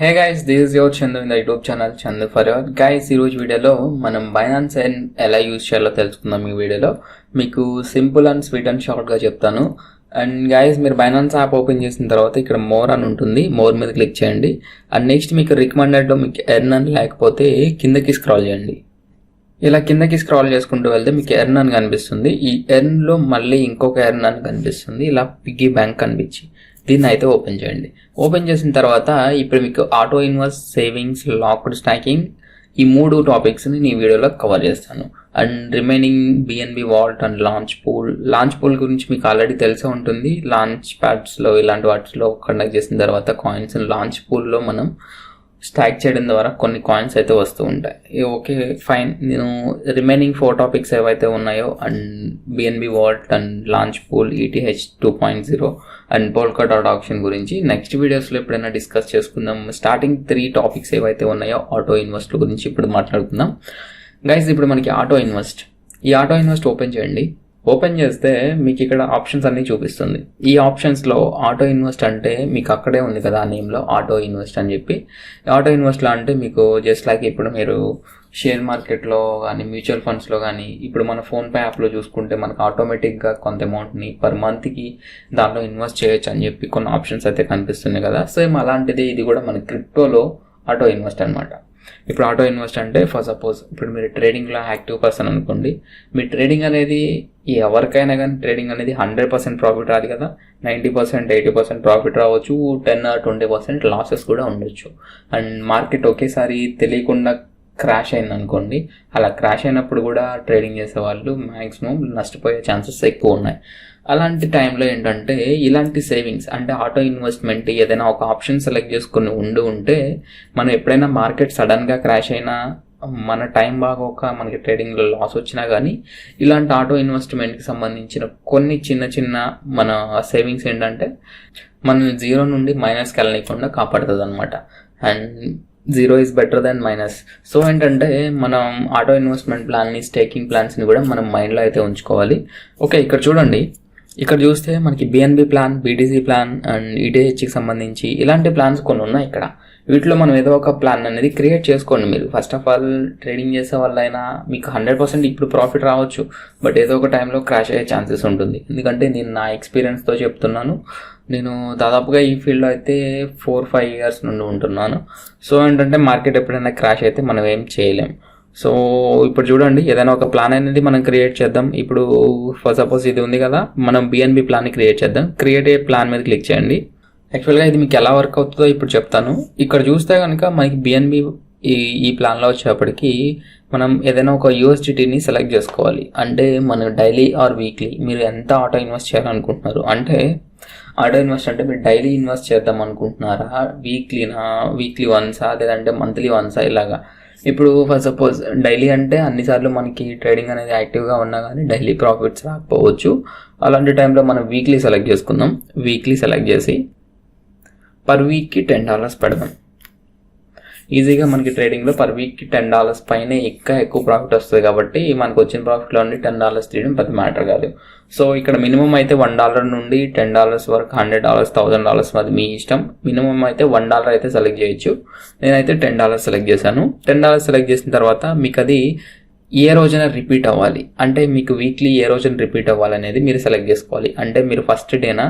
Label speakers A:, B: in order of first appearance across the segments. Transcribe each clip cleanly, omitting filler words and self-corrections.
A: Hey guys, this is your Chandu in the YouTube channel Chandu for your guys. ఈ రోజు వీడియోలో మనం Binance ఎలా యూజ్ చేయాలో తెలుసుకుందాం. ఈ వీడియోలో మీకు simple and sweet and short గా చెప్తాను. అండ్ గైస్, మీరు బైనాన్స్ యాప్ ఓపెన్ చేసిన తర్వాత ఇక్కడ మోర్ అని ఉంటుంది, మోర్ మీద క్లిక్ చేయండి. అండ్ నెక్స్ట్ మీకు రికమెండెడ్ లో మీకు ఎర్న్ అని లేకపోతే కిందకి స్క్రాల్ చేయండి. ఇలా కిందకి స్క్రాల్ చేసుకుంటూ వెళ్తే మీకు ఎర్న్ అని కనిపిస్తుంది. ఈ ఎర్న్ లో మళ్ళీ ఇంకొక ఎర్న్ అని కనిపిస్తుంది. ఇలా పిగ్గీ బ్యాంక్ కనిపించి దీన్ని అయితే ఓపెన్ చేయండి. ఓపెన్ చేసిన తర్వాత ఇప్పుడు మీకు auto invest, savings, locked staking ఈ మూడు టాపిక్స్ని నేను వీడియోలో కవర్ చేస్తాను. And remaining BNB vault and launch pool గురించి మీకు ఆల్రెడీ తెలిసే ఉంటుంది. లాంచ్ ప్యాడ్స్లో ఇలాంటి వాటిలో కండక్ట్ చేసిన తర్వాత కాయిన్స్ లాంచ్ పూల్లో మనం స్టాక్ చేయడం ద్వారా కొన్ని కాయిన్స్ అయితే వస్తూ ఉంటాయి. ఓకే ఫైన్, నేను రిమైనింగ్ 4 టాపిక్స్ ఏవైతే ఉన్నాయో and BNB vault and launch pool, ETH 2.0 and Polkadot option గురించి నెక్స్ట్ వీడియోస్లో ఎప్పుడైనా డిస్కస్ చేసుకుందాం. స్టార్టింగ్ 3 టాపిక్స్ ఏవైతే ఉన్నాయో ఆటో ఇన్వెస్ట్ గురించి ఇప్పుడు మాట్లాడుకుందాం. గైస్, ఇప్పుడు మనకి ఆటో ఇన్వెస్ట్, ఈ ఆటో ఇన్వెస్ట్ ఓపెన్ చేయండి. ఓపెన్ చేస్తే మీకు ఇక్కడ ఆప్షన్స్ అన్నీ చూపిస్తుంది. ఈ ఆప్షన్స్లో ఆటో ఇన్వెస్ట్ అంటే మీకు అక్కడే ఉంది కదా ఆ నేమ్లో ఆటో ఇన్వెస్ట్ అని చెప్పి. ఆటో ఇన్వెస్ట్లో అంటే మీకు జస్ట్ లైక్ ఇప్పుడు మీరు షేర్ మార్కెట్లో కానీ మ్యూచువల్ ఫండ్స్లో కానీ ఇప్పుడు మన ఫోన్పే యాప్లో చూసుకుంటే మనకు ఆటోమేటిక్గా కొంత అమౌంట్ని పర్ మంత్కి దాంట్లో ఇన్వెస్ట్ చేయొచ్చు అని చెప్పి కొన్ని ఆప్షన్స్ అయితే కనిపిస్తున్నాయి కదా. సేమ్ అలాంటిది ఇది కూడా మన క్రిప్టోలో ఆటో ఇన్వెస్ట్ అనమాట. ఇప్పుడు ఆటో ఇన్వెస్ట్ అంటే ఫర్ సపోజ్ ఇప్పుడు మీరు ట్రేడింగ్లో యాక్టివ్ పర్సన్ అనుకోండి. మీ ట్రేడింగ్ అనేది ఎవరికైనా కానీ ట్రేడింగ్ అనేది 100% ప్రాఫిట్ రాదు కదా. 90%, 80% ప్రాఫిట్ రావచ్చు, 10 or 20% లాసెస్ కూడా ఉండొచ్చు. అండ్ మార్కెట్ ఒకేసారి తెలియకుండా క్రాష్ అయింది అనుకోండి, అలా క్రాష్ అయినప్పుడు కూడా ట్రేడింగ్ చేసే వాళ్ళు మ్యాక్సిమం నష్టపోయే ఛాన్సెస్ ఎక్కువ ఉన్నాయి. అలాంటి టైంలో ఏంటంటే ఇలాంటి సేవింగ్స్ అంటే ఆటో ఇన్వెస్ట్మెంట్ ఏదైనా ఒక ఆప్షన్ సెలెక్ట్ చేసుకుని ఉంటే మనం ఎప్పుడైనా మార్కెట్ సడన్గా క్రాష్ అయినా, మన టైం బాగోక మనకి ట్రేడింగ్లో లాస్ వచ్చినా కానీ ఇలాంటి ఆటో ఇన్వెస్ట్మెంట్కి సంబంధించిన కొన్ని చిన్న మన సేవింగ్స్ ఏంటంటే మనం జీరో నుండి మైనస్కి వెళ్ళకుండా కాపాడుతుంది అనమాట. And zero is better than minus. So ఏంటంటే మనం ఆటో ఇన్వెస్ట్మెంట్ ప్లాన్ని, స్టేకింగ్ ప్లాన్స్ని కూడా మనం మైండ్లో అయితే ఉంచుకోవాలి. ఓకే, ఇక్కడ చూడండి, ఇక్కడ చూస్తే మనకి BNB plan, BTC plan and ఈటీహెచ్కి సంబంధించి ఇలాంటి ప్లాన్స్ కొన్ని ఉన్నాయి. ఇక్కడ వీటిలో మనం ఏదో ఒక ప్లాన్ అనేది క్రియేట్ చేసుకోండి. మీరు ఫస్ట్ ఆఫ్ ఆల్ ట్రేడింగ్ చేసే వాళ్ళైనా మీకు 100% ఇప్పుడు ప్రాఫిట్ రావచ్చు, బట్ ఏదో ఒక టైంలో క్రాష్ అయ్యే ఛాన్సెస్ ఉంటుంది. ఎందుకంటే నేను నా ఎక్స్పీరియన్స్తో చెప్తున్నాను. నేను దాదాపుగా ఈ ఫీల్డ్లో అయితే 4-5 years నుండి ఉంటున్నాను. సో ఏంటంటే మార్కెట్ ఎప్పుడైనా క్రాష్ అయితే మనం ఏం చేయలేం. సో ఇప్పుడు చూడండి, ఏదైనా ఒక ప్లాన్ అనేది మనం క్రియేట్ చేద్దాం. ఇప్పుడు ఫర్ సపోజ్ ఇది ఉంది కదా, మనం బిఎన్బి ప్లాన్ని క్రియేట్ చేద్దాం. క్రియేట్ ఏ ప్లాన్ మీద క్లిక్ చేయండి. యాక్చువల్గా ఇది మీకు ఎలా వర్క్ అవుతుందో ఇప్పుడు చెప్తాను. ఇక్కడ చూస్తే కనుక మనకి బిఎన్బి ఈ ప్లాన్లో వచ్చేప్పటికి మనం ఏదైనా ఒక యూఎస్డిటీని సెలెక్ట్ చేసుకోవాలి. అంటే మనం డైలీ ఆర్ వీక్లీ మీరు ఎంత ఆటో ఇన్వెస్ట్ చేయాలనుకుంటున్నారు. అంటే ఆటో ఇన్వెస్ట్ అంటే మీరు డైలీ ఇన్వెస్ట్ చేద్దాం అనుకుంటున్నారా, వీక్లీ వన్సా, లేదంటే మంత్లీ వన్సా, ఇలాగా. ఇప్పుడు ఫర్ సపోజ్ డైలీ అంటే అన్నిసార్లు మనకి ట్రేడింగ్ అనేది యాక్టివ్గా ఉన్నా కానీ డైలీ ప్రాఫిట్స్ రాకపోవచ్చు. అలాంటి టైంలో మనం వీక్లీ సెలెక్ట్ చేసుకుందాం. వీక్లీ సెలెక్ట్ చేసి పర్ వీక్కి $10 పెడదాం. ఈజీగా మనకి ట్రేడింగ్లో పర్ వీక్కి $10 పైన ఎక్కువ ప్రాఫిట్ వస్తుంది కాబట్టి మనకు వచ్చిన ప్రాఫిట్లో నుండి $10 తీయడం పెద్ద మ్యాటర్ కాదు. సో ఇక్కడ మినిమం అయితే $1 నుండి $10 వరకు, $100, $1000 అది మీ ఇష్టం. మినిమం అయితే $1 అయితే సెలెక్ట్ చేయొచ్చు. నేనైతే $10 సెలెక్ట్ చేశాను. $10 సెలెక్ట్ చేసిన తర్వాత మీకు అది ఏ రోజున రిపీట్ అవ్వాలి, అంటే మీకు వీక్లీ ఏ రోజున రిపీట్ అవ్వాలనేది మీరు సెలెక్ట్ చేసుకోవాలి. అంటే మీరు ఫస్ట్ డేనా,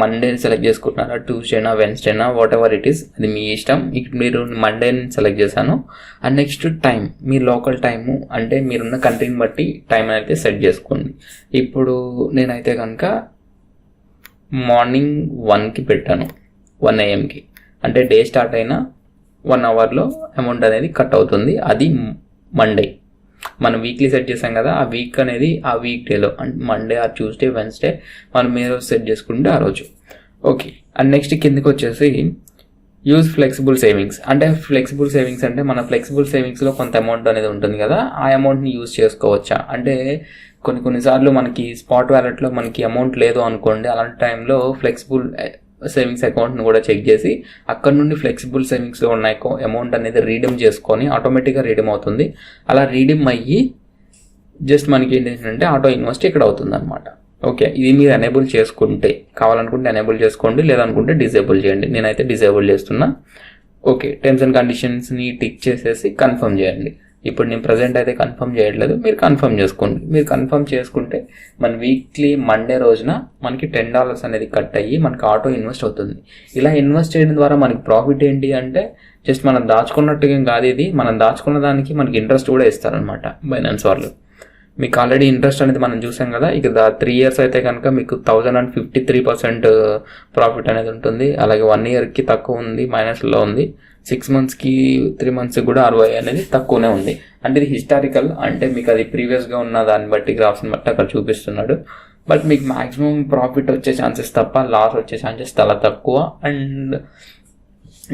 A: మండేని సెలెక్ట్ చేసుకుంటున్నారా, ట్యూస్డేనా, వెన్స్డేనా, వాట్ ఎవర్ ఇట్ ఈస్, అది మీ ఇష్టం. మీరు మండేని సెలెక్ట్ చేశాను. And next time, me local time అంటే మీరున్న కంట్రీని బట్టి టైం అయితే సెట్ చేసుకోండి. ఇప్పుడు నేనైతే కనుక మార్నింగ్ 1కి పెట్టాను, 1 AM అంటే డే స్టార్ట్ అయిన 1 hourలో అమౌంట్ అనేది కట్ అవుతుంది. అది మండే. మనం వీక్లీ సెట్ చేసాం కదా, ఆ వీక్ అనేది ఆ వీక్ డేలో అంటే మండే ఆర్ ట్యూస్డే, వెన్స్డే మనం ఏ రోజు సెట్ చేసుకుంటే ఆ రోజు. ఓకే, అండ్ నెక్స్ట్ కిందకి వచ్చేసి యూజ్ ఫ్లెక్సిబుల్ సేవింగ్స్. అంటే ఫ్లెక్సిబుల్ సేవింగ్స్ అంటే మన ఫ్లెక్సిబుల్ సేవింగ్స్లో కొంత అమౌంట్ అనేది ఉంటుంది కదా, ఆ అమౌంట్ని యూజ్ చేసుకోవచ్చా. అంటే కొన్నిసార్లు మనకి స్పాట్ వ్యాలెట్లో మనకి అమౌంట్ లేదు అనుకోండి, అలాంటి టైంలో ఫ్లెక్సిబుల్ సేవింగ్స్ అకౌంట్ని కూడా చెక్ చేసి అక్కడ నుండి ఫ్లెక్సిబుల్ సేవింగ్స్లో ఉన్న అమౌంట్ అనేది రీడీమ్ చేసుకొని ఆటోమేటిక్గా రీడీమ్ అవుతుంది. అలా రీడీమ్ అయ్యి జస్ట్ మనకి ఏంటంటే ఆటో ఇన్వెస్ట్ ఇక్కడ అవుతుంది అనమాట. ఓకే, ఇది మీరు ఎనేబుల్ చేసుకుంటే, కావాలనుకుంటే ఎనేబుల్ చేసుకోండి, లేదనుకుంటే డిజేబుల్ చేయండి. నేనైతే డిజేబుల్ చేస్తున్నా. ఓకే, టర్మ్స్ అండ్ కండిషన్స్ని టిక్ చేసేసి కన్ఫర్మ్ చేయండి. ఇప్పుడు నేను ప్రజెంట్ అయితే కన్ఫర్మ్ చేయట్లేదు, మీరు కన్ఫర్మ్ చేసుకోండి. మీరు కన్ఫర్మ్ చేసుకుంటే మన వీక్లీ మండే రోజున మనకి $10 అనేది కట్ అయ్యి మనకి ఆటో ఇన్వెస్ట్ అవుతుంది. ఇలా ఇన్వెస్ట్ చేయడం ద్వారా మనకి ప్రాఫిట్ ఏంటి అంటే జస్ట్ మనం దాచుకున్నట్టుగా కాదు, ఇది మనం దాచుకున్న దానికి మనకి ఇంట్రెస్ట్ కూడా ఇస్తారనమాట బైనాన్స్ వాళ్ళు. మీకు ఆల్రెడీ ఇంట్రెస్ట్ అనేది మనం చూసాం కదా, ఇక 3 years అయితే కనుక మీకు 1053% ప్రాఫిట్ అనేది ఉంటుంది. అలాగే 1 yearకి తక్కువ ఉంది, మైనస్లో ఉంది. 6 monthsకి 3 months కూడా 60 అనేది తక్కువనే ఉంది. అంటే ఇది హిస్టారికల్, అంటే మీకు అది ప్రీవియస్గా ఉన్న దాన్ని బట్టి గ్రాఫ్స్ని బట్టి అక్కడ చూపిస్తున్నాడు. బట్ మీకు మ్యాక్సిమం ప్రాఫిట్ వచ్చే ఛాన్సెస్ తప్ప లాస్ వచ్చే ఛాన్సెస్ చాలా తక్కువ. అండ్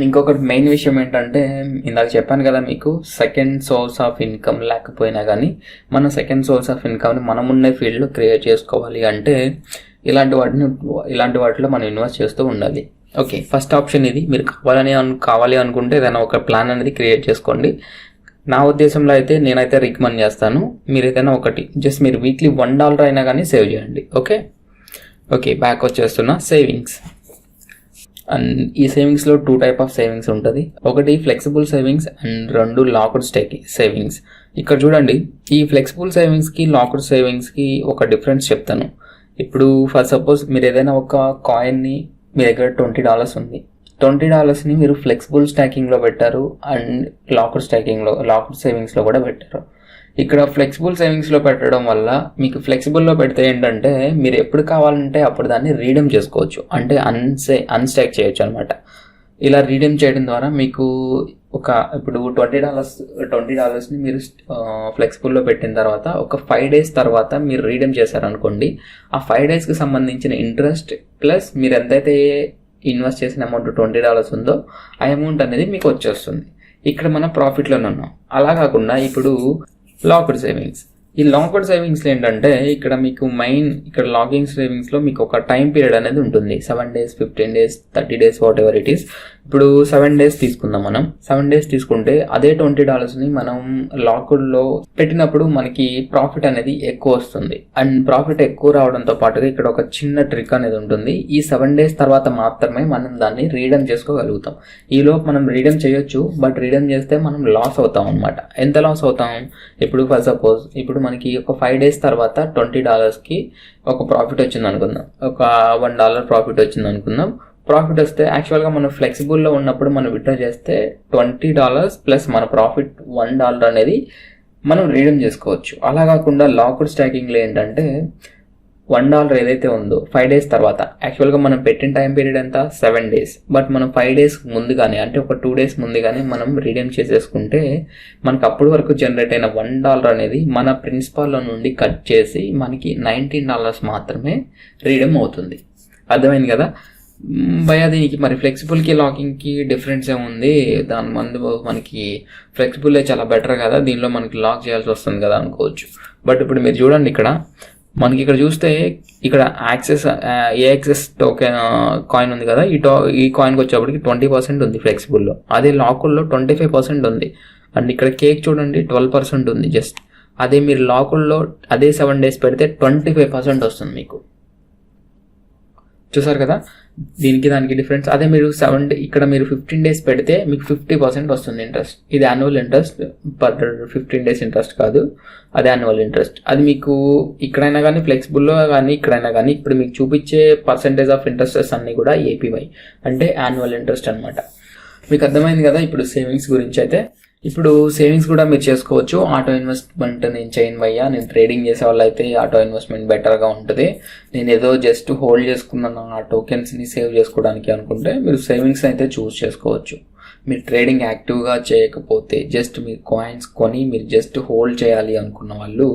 A: ఇంకొకటి మెయిన్ విషయం ఏంటంటే, ఇందాక చెప్పాను కదా మీకు, సెకండ్ సోర్స్ ఆఫ్ ఇన్కమ్ లేకపోయినా కానీ మన సెకండ్ సోర్స్ ఆఫ్ ఇన్కమ్ని మనం ఉండే ఫీల్డ్లో క్రియేట్ చేసుకోవాలి అంటే ఇలాంటి వాటిలో మనం ఇన్వెస్ట్ చేస్తూ ఉండాలి. ఓకే, ఫస్ట్ ఆప్షన్ ఇది. మీరు కావాలి అనుకుంటే ఏదైనా ఒక ప్లాన్ అనేది క్రియేట్ చేసుకోండి. నా ఉద్దేశంలో అయితే నేనైతే రికమెండ్ చేస్తాను, మీరు ఏదైనా ఒకటి జస్ట్ మీరు వీక్లీ $1 అయినా కానీ సేవ్ చేయండి. ఓకే, బ్యాక్ వచ్చేస్తున్నా. సేవింగ్స్. అండ్ ఈ సేవింగ్స్లో 2 types ఆఫ్ సేవింగ్స్ ఉంటుంది. ఒకటి flexible savings and 2 locked savings. ఇక్కడ చూడండి, ఈ ఫ్లెక్సిబుల్ సేవింగ్స్కి లాక్డ్ సేవింగ్స్కి ఒక డిఫరెన్స్ చెప్తాను. ఇప్పుడు ఫర్ సపోజ్ మీరు ఏదైనా ఒక కాయిన్ని మీ దగ్గర $20 ఉంది, $20ని మీరు ఫ్లెక్సిబుల్ స్టాకింగ్లో పెట్టారు అండ్ లాక్డ్ సేవింగ్స్లో కూడా పెట్టారు. ఇక్కడ ఫ్లెక్సిబుల్ సేవింగ్స్లో పెట్టడం వల్ల మీకు ఫ్లెక్సిబుల్లో పెడితే ఏంటంటే మీరు ఎప్పుడు కావాలంటే అప్పుడు దాన్ని రీడీమ్ చేసుకోవచ్చు, అంటే అన్స్టాక్ చేయొచ్చు అనమాట. ఇలా రీడీమ్ చేయడం ద్వారా మీకు ఇప్పుడు $20ని మీరు ఫ్లెక్సిబుల్లో పెట్టిన తర్వాత ఒక 5 days తర్వాత మీరు రీడీమ్ చేశారనుకోండి, ఆ 5 daysకి సంబంధించిన ఇంట్రెస్ట్ ప్లస్ మీరు ఎంతైతే ఇన్వెస్ట్ చేసిన అమౌంట్ $20 ఉందో ఆ అమౌంట్ అనేది మీకు వచ్చేస్తుంది. ఇక్కడ మనం ప్రాఫిట్లోనే ఉన్నాం. అలా కాకుండా ఇప్పుడు లాక్డ్ సేవింగ్స్, ఈ లాక్డ్ సేవింగ్స్లో ఏంటంటే ఇక్కడ మీకు ఇక్కడ లాకింగ్ సేవింగ్స్లో మీకు ఒక టైం పీరియడ్ అనేది ఉంటుంది. 7 days, 15 days, 30 days, what ever it is. ఇప్పుడు 7 days తీసుకుందాం. మనం 7 days తీసుకుంటే అదే $20ని మనం లాక్డ్లో పెట్టినప్పుడు మనకి ప్రాఫిట్ అనేది ఎక్కువ వస్తుంది. అండ్ ప్రాఫిట్ ఎక్కువ రావడంతో పాటుగా ఇక్కడ ఒక చిన్న ట్రిక్ అనేది ఉంటుంది. ఈ 7 days తర్వాత మాత్రమే మనం దాన్ని రీడీమ్ చేసుకోగలుగుతాం. ఈలోపు మనం రీడీమ్ చేయొచ్చు, బట్ రీడీమ్ చేస్తే మనం లాస్ అవుతాం అనమాట. ఎంత లాస్ అవుతాం? ఇప్పుడు ఫర్ సపోజ్ ఇప్పుడు మనకి ఒక 5 days తర్వాత $20కి ఒక ప్రాఫిట్ వచ్చింది అనుకుందాం, ఒక $1 ప్రాఫిట్ వచ్చింది అనుకుందాం. ప్రాఫిట్ వస్తే యాక్చువల్గా మనం ఫ్లెక్సిబుల్లో ఉన్నప్పుడు మనం విత్డ్రా చేస్తే $20 ప్లస్ మన ప్రాఫిట్ $1 అనేది మనం రీడీమ్ చేసుకోవచ్చు. అలా కాకుండా లాక్డ్ స్టాకింగ్లో ఏంటంటే $1 ఏదైతే ఉందో 5 days తర్వాత, యాక్చువల్గా మనం పెట్టిన టైం పీరియడ్ ఎంత 7 days, బట్ మనం 5 days ముందుగానే, అంటే ఒక 2 days ముందుగానే మనం రీడీమ్ చేసేసుకుంటే మనకు అప్పటి వరకు జనరేట్ అయిన $1 అనేది మన ప్రిన్సిపాల్లో నుండి కట్ చేసి మనకి $19 మాత్రమే రీడీమ్ అవుతుంది. అర్థమైంది కదా భయ? దీనికి మరి ఫ్లెక్సిబుల్కి లాకింగ్కి డిఫరెన్స్ ఏముంది? దాని ముందు మనకి ఫ్లెక్సిబుల్ చాలా బెటర్ కదా, దీనిలో మనకి లాక్ చేయాల్సి వస్తుంది కదా అనుకోవచ్చు. బట్ ఇప్పుడు మీరు చూడండి, మనకి ఇక్కడ చూస్తే ఇక్కడ ఏఎక్సెస్ టోకెన్ కాయిన్ ఉంది కదా, ఈ కాయిన్కి వచ్చేప్పటికి 20% ఉంది ఫ్లెక్సిబుల్లో. అదే లాకుల్లో 25% ఉంది. అండ్ ఇక్కడ కేక్ చూడండి 12% ఉంది జస్ట్. అదే మీరు లాకుల్లో అదే 7 days పెడితే 25% వస్తుంది మీకు. చూసారు కదా దీనికి దానికి డిఫరెన్స్. అదే మీరు ఇక్కడ మీరు 15 days పెడితే మీకు 50% వస్తుంది ఇంట్రెస్ట్. ఇది annual interest, per 15 days interest కాదు, అదే యాన్యువల్ ఇంట్రెస్ట్. అది మీకు ఇక్కడైనా కానీ ఫ్లెక్సిబుల్లో కానీ ఇక్కడైనా కానీ ఇప్పుడు మీకు చూపించే పర్సెంటేజ్ ఆఫ్ ఇంట్రెస్టెస్ అన్నీ కూడా ఏపీవై, అంటే యాన్యువల్ ఇంట్రెస్ట్ అనమాట. మీకు అర్థమైంది కదా ఇప్పుడు సేవింగ్స్ గురించి. అయితే ఇప్పుడు సేవింగ్స్ కూడా మీరు చేసుకోవచ్చు. ఆటో ఇన్వెస్ట్మెంట్ నేను చేయను భయ్యా, నేను ట్రేడింగ్ చేసే వాళ్ళు అయితే ఆటో ఇన్వెస్ట్మెంట్ బెటర్గా ఉంటుంది. నేను ఏదో జస్ట్ హోల్డ్ చేసుకున్నాను ఆ టోకెన్స్ని సేవ్ చేసుకోవడానికి అనుకుంటే మీరు సేవింగ్స్ అయితే చూస్ చేసుకోవచ్చు. మీరు ట్రేడింగ్ యాక్టివ్గా చేయకపోతే జస్ట్ మీరు కాయిన్స్ కొని మీరు జస్ట్ హోల్డ్ చేయాలి అనుకున్న వాళ్ళు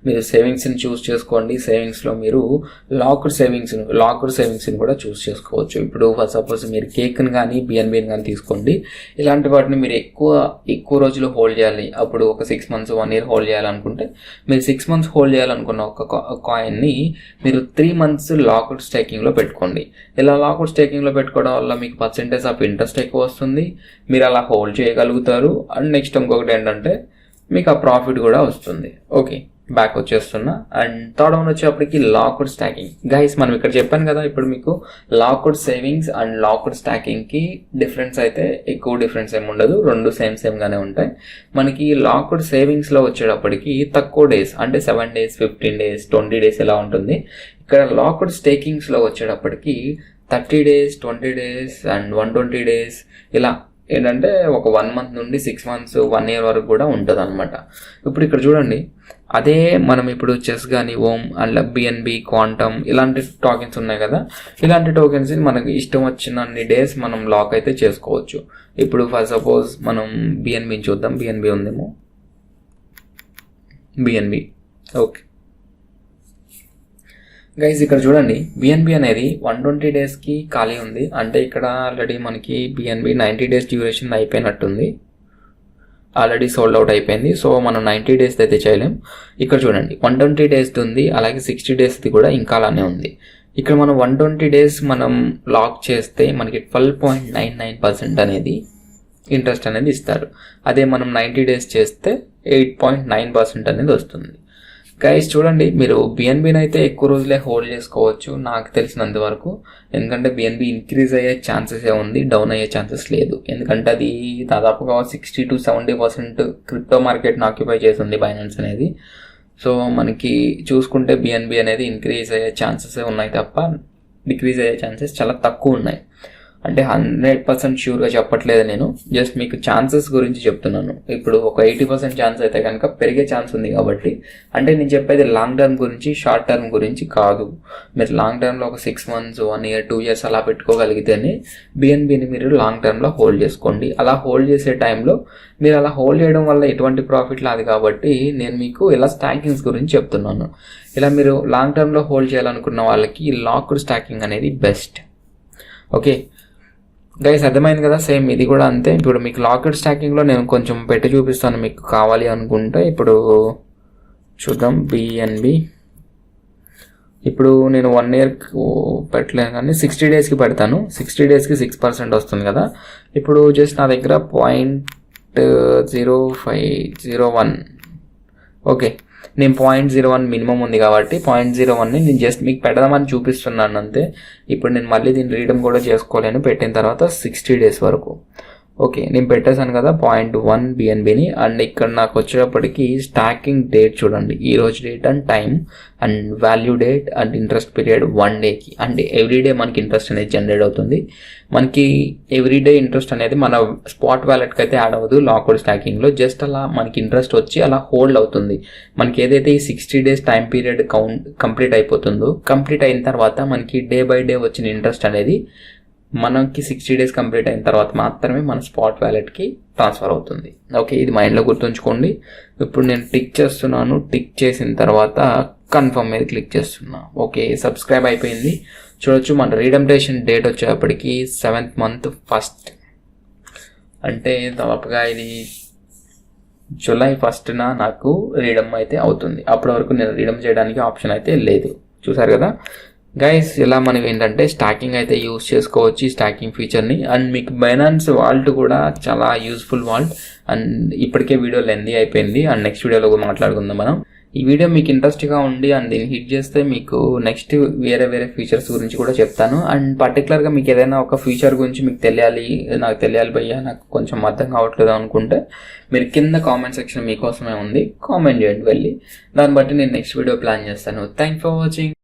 A: మీరు సేవింగ్స్ని చూస్ చేసుకోండి. సేవింగ్స్లో మీరు లాక్డ్ సేవింగ్స్ని కూడా చూస్ చేసుకోవచ్చు. ఇప్పుడు ఫర్ సపోజ్ మీరు కేక్ని కానీ బిఎన్బిని కానీ తీసుకోండి. ఇలాంటి వాటిని మీరు ఎక్కువ రోజులు హోల్డ్ చేయాలి, అప్పుడు ఒక 6 months 1 year హోల్డ్ చేయాలనుకుంటే మీరు 6 months హోల్డ్ చేయాలనుకున్న ఒక కాయిన్ని మీరు 3 months లాక్డ్ స్టేకింగ్లో పెట్టుకోండి. ఇలా లాక్డ్ స్టేకింగ్లో పెట్టుకోవడం వల్ల మీకు పర్సెంటేజ్ ఆఫ్ ఇంట్రెస్ట్ ఎక్కువ వస్తుంది, మీరు అలా హోల్డ్ చేయగలుగుతారు. అండ్ నెక్స్ట్ ఇంకొకటి ఏంటంటే మీకు ఆ ప్రాఫిట్ కూడా వస్తుంది. ఓకే. బ్యాక్ వచ్చేస్తున్నా. అండ్ థర్డ్ వన్ వచ్చేప్పటికి లాక్డ్ స్టాకింగ్. గైస్ మనం ఇక్కడ చెప్పాను కదా, ఇప్పుడు మీకు లాక్డ్ సేవింగ్స్ అండ్ లాక్డ్ స్టాకింగ్కి డిఫరెన్స్ అయితే ఎక్కువ డిఫరెన్స్ ఏమి ఉండదు, రెండు సేమ్గానే ఉంటాయి. మనకి లాక్డ్ సేవింగ్స్లో వచ్చేటప్పటికి తక్కువ డేస్, అంటే 7 days, 15 days, 20 days ఇలా ఉంటుంది. ఇక్కడ లాక్డ్ స్టేకింగ్స్లో వచ్చేటప్పటికి 30 days, 20 days అండ్ 120 days ఇలా ఏంటంటే ఒక 1 month నుండి 6 months, 1 year వరకు కూడా ఉంటుంది అనమాట. ఇప్పుడు ఇక్కడ చూడండి, అదే మనం ఇప్పుడు చెస్ కానీ ఓమ్ అండ్ బిఎన్బి క్వాంటమ్ ఇలాంటి టోకెన్స్ ఉన్నాయి కదా, ఇలాంటి టోకెన్స్ మనకి ఇష్టం వచ్చినన్ని డేస్ మనం లాక్ అయితే చేసుకోవచ్చు. ఇప్పుడు ఫర్ సపోజ్ మనం బిఎన్బిని చూద్దాం. బిఎన్బి ఉందేమో, బిఎన్బి. ఓకే గైస్ ఇక్కడ చూడండి, బిఎన్బి అనేది 120 daysకి ఖాళీ ఉంది. అంటే ఇక్కడ ఆల్రెడీ మనకి బిఎన్బి 90 days డ్యూరేషన్ అయిపోయినట్టుంది, ఆల్రెడీ సోల్డ్ అవుట్ అయిపోయింది. సో మనం 90 days అయితే చేయలేం. ఇక్కడ చూడండి 120 days ఉంది, అలాగే 60 daysది కూడా ఇంకా అలానే ఉంది. ఇక్కడ మనం 120 days మనం లాక్ చేస్తే మనకి 12.99% అనేది ఇంట్రెస్ట్ అనేది ఇస్తారు. అదే మనం 90 days చేస్తే 8.9% అనేది వస్తుంది. గైస్ చూడండి, మీరు బిఎన్బిని అయితే ఎక్కువ రోజులే హోల్డ్ చేసుకోవచ్చు నాకు తెలిసినంత వరకు. ఎందుకంటే బిఎన్బి ఇంక్రీజ్ అయ్యే ఛాన్సెస్ ఉంది, డౌన్ అయ్యే ఛాన్సెస్ లేదు. ఎందుకంటే అది దాదాపుగా 60 to 70% క్రిప్టో మార్కెట్ని ఆక్యుపై చేస్తుంది బైనాన్స్ అనేది. సో మనకి చూసుకుంటే బిఎన్బి అనేది ఇంక్రీజ్ అయ్యే ఛాన్సెస్ ఉన్నాయి తప్ప డిక్రీజ్ అయ్యే ఛాన్సెస్ చాలా తక్కువ ఉన్నాయి. అంటే 100% ష్యూర్గా చెప్పట్లేదు నేను, జస్ట్ మీకు ఛాన్సెస్ గురించి చెప్తున్నాను. ఇప్పుడు ఒక 80% ఛాన్స్ అయితే కనుక పెరిగే ఛాన్స్ ఉంది కాబట్టి, అంటే నేను చెప్పేది లాంగ్ టర్మ్ గురించి, షార్ట్ టర్మ్ గురించి కాదు. మీరు లాంగ్ టర్మ్లో ఒక 6 months, 1 year, 2 years అలా పెట్టుకోగలిగితేనే బిఎన్బిని మీరు లాంగ్ టర్మ్లో హోల్డ్ చేసుకోండి. అలా హోల్డ్ చేసే టైంలో మీరు అలా హోల్డ్ చేయడం వల్ల ఎటువంటి ప్రాఫిట్ రాదు కాబట్టి నేను మీకు ఇలా స్టాకింగ్స్ గురించి చెప్తున్నాను. ఇలా మీరు లాంగ్ టర్మ్లో హోల్డ్ చేయాలనుకున్న వాళ్ళకి లాక్డ్ స్టాకింగ్ అనేది బెస్ట్. ఓకే గైస్ అర్థమైంది కదా, సేమ్ ఇది కూడా అంతే. ఇప్పుడు మీకు లాకెట్ స్టాకింగ్లో నేను కొంచెం పెట్టి చూపిస్తాను మీకు కావాలి అనుకుంటే. ఇప్పుడు చూద్దాం బిఎన్బి. ఇప్పుడు నేను 1 year పెట్టలేను కానీ 60 daysకి పెడతాను. 60 daysకి 6% వస్తుంది కదా. ఇప్పుడు జస్ట్ నా దగ్గర 0.0501 ఓకే, నేను 0.01 మినిమం ఉంది కాబట్టి 0.01ని నేను జస్ట్ మీకు పెడదామని చూపిస్తున్నాను అంతే. ఇప్పుడు నేను మళ్ళీ దీన్ని రీడమ్ కూడా చేసుకోలేను పెట్టిన తర్వాత 60 days వరకు. ఓకే నేను పెట్టేశాను కదా 0.1 బిఎన్బిని. అండ్ ఇక్కడ నాకు వచ్చేటప్పటికి స్టాకింగ్ డేట్ చూడండి, ఈ రోజు date and time and value date and interest period 1 dayకి. అంటే ఎవ్రీడే మనకి ఇంట్రెస్ట్ అనేది జనరేట్ అవుతుంది. మనకి ఎవ్రీడే ఇంట్రెస్ట్ అనేది మన స్పాట్ వ్యాలెట్కి అయితే యాడ్ అవ్వదు లాక్డ్ స్టాకింగ్లో, జస్ట్ అలా మనకి ఇంట్రెస్ట్ వచ్చి అలా హోల్డ్ అవుతుంది. మనకి ఏదైతే ఈ 60 days టైం పీరియడ్ కంప్లీట్ అయిపోతుందో, కంప్లీట్ అయిన తర్వాత మనకి డే బై డే వచ్చిన ఇంట్రెస్ట్ అనేది మనకి 60 days కంప్లీట్ అయిన తర్వాత మాత్రమే మన స్పాట్ వ్యాలెట్కి ట్రాన్స్ఫర్ అవుతుంది. ఓకే ఇది మైండ్లో గుర్తుంచుకోండి. ఇప్పుడు నేను టిక్ చేస్తున్నాను, టిక్ చేసిన తర్వాత కన్ఫర్మ్ మీద క్లిక్ చేస్తున్నా. ఓకే సబ్స్క్రైబ్ అయిపోయింది. చూడొచ్చు మన రీడమ్టేషన్ డేట్ వచ్చేటప్పటికి 7th month 1st, అంటే దాదాపుగా ఇది July 1st నాకు రీడమ్ అయితే అవుతుంది. అప్పటి వరకు నేను రీడమ్ చేయడానికి ఆప్షన్ అయితే లేదు. చూసారు కదా గైస్, ఇలా మనం ఏంటంటే స్టాకింగ్ అయితే యూజ్ చేసుకోవచ్చు ఈ స్టాకింగ్ ఫీచర్ని. అండ్ మీకు బైనాన్స్ వాల్ట్ కూడా చాలా యూస్ఫుల్ వాల్ట్. అండ్ ఇప్పటికే వీడియో లెందీ అయిపోయింది, అండ్ నెక్స్ట్ వీడియోలో మాట్లాడుకుందాం మనం. ఈ వీడియో మీకు ఇంట్రెస్ట్గా ఉండి అండ్ దీన్ని హిట్ చేస్తే మీకు నెక్స్ట్ వేరే ఫీచర్స్ గురించి కూడా చెప్తాను. అండ్ పర్టికులర్గా మీకు ఏదైనా ఒక ఫీచర్ గురించి మీకు తెలియాలి, నాకు తెలియాలి భయ్యా, నాకు కొంచెం అర్థం కావట్లేదు అనుకుంటే మీరు కింద కామెంట్ సెక్షన్ మీకోసమే ఉంది, కామెంట్ చేయండి వెళ్ళి. దాన్ని బట్టి నేను నెక్స్ట్ వీడియో ప్లాన్ చేస్తాను. Thank for watching.